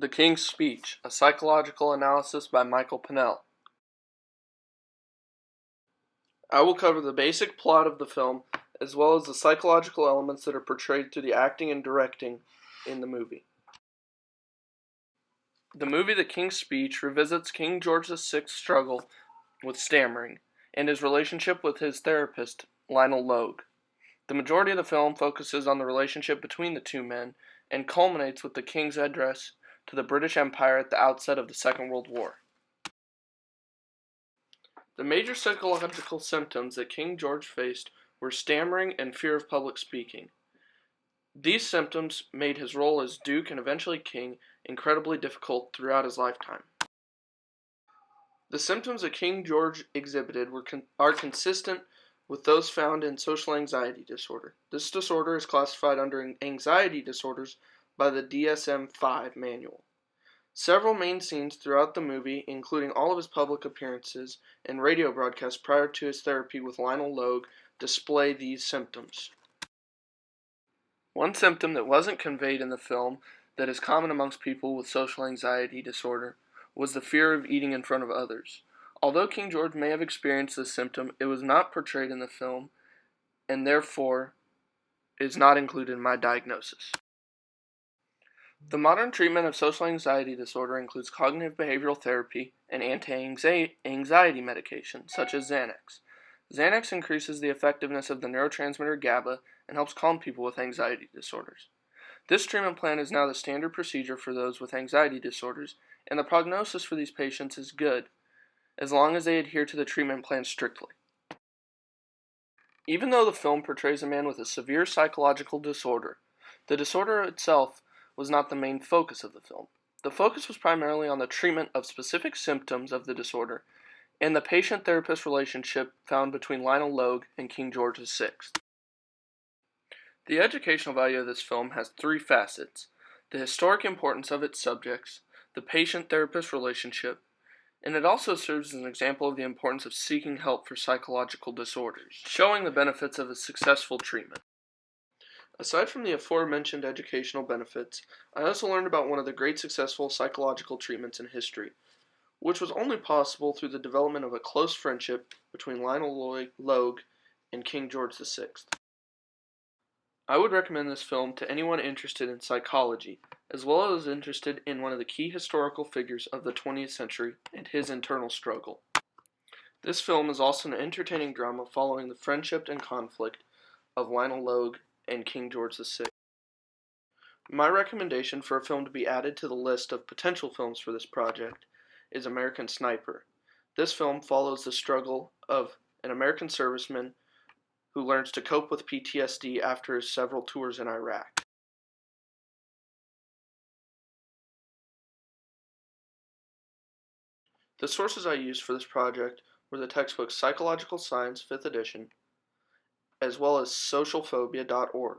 The King's Speech, a psychological analysis by Michael Pinnell. I will cover the basic plot of the film, as well as the psychological elements that are portrayed through the acting and directing in the movie. The movie The King's Speech revisits King George VI's struggle with stammering and his relationship with his therapist, Lionel Logue. The majority of the film focuses on the relationship between the two men and culminates with the King's address to the British Empire at the outset of the Second World War. The major psychological symptoms that King George faced were stammering and fear of public speaking. These symptoms made his role as Duke and eventually King incredibly difficult throughout his lifetime. The symptoms that King George exhibited are consistent with those found in social anxiety disorder. This disorder is classified under anxiety disorders by the DSM-5 manual. Several main scenes throughout the movie, including all of his public appearances and radio broadcasts prior to his therapy with Lionel Logue, display these symptoms. One symptom that wasn't conveyed in the film that is common amongst people with social anxiety disorder was the fear of eating in front of others. Although King George may have experienced this symptom, it was not portrayed in the film and therefore is not included in my diagnosis. The modern treatment of social anxiety disorder includes cognitive behavioral therapy and anti-anxiety medication, such as Xanax. Xanax increases the effectiveness of the neurotransmitter GABA and helps calm people with anxiety disorders. This treatment plan is now the standard procedure for those with anxiety disorders, and the prognosis for these patients is good, as long as they adhere to the treatment plan strictly. Even though the film portrays a man with a severe psychological disorder, the disorder itself was not the main focus of the film. The focus was primarily on the treatment of specific symptoms of the disorder and the patient-therapist relationship found between Lionel Logue and King George VI. The educational value of this film has three facets: the historic importance of its subjects, the patient-therapist relationship, and it also serves as an example of the importance of seeking help for psychological disorders, showing the benefits of a successful treatment. Aside from the aforementioned educational benefits, I also learned about one of the great successful psychological treatments in history, which was only possible through the development of a close friendship between Lionel Logue and King George VI. I would recommend this film to anyone interested in psychology, as well as interested in one of the key historical figures of the 20th century and his internal struggle. This film is also an entertaining drama following the friendship and conflict of Lionel Logue and King George VI. My recommendation for a film to be added to the list of potential films for this project is American Sniper. This film follows the struggle of an American serviceman who learns to cope with PTSD after his several tours in Iraq. The sources I used for this project were the textbook Psychological Science 5th edition, as well as socialphobia.org.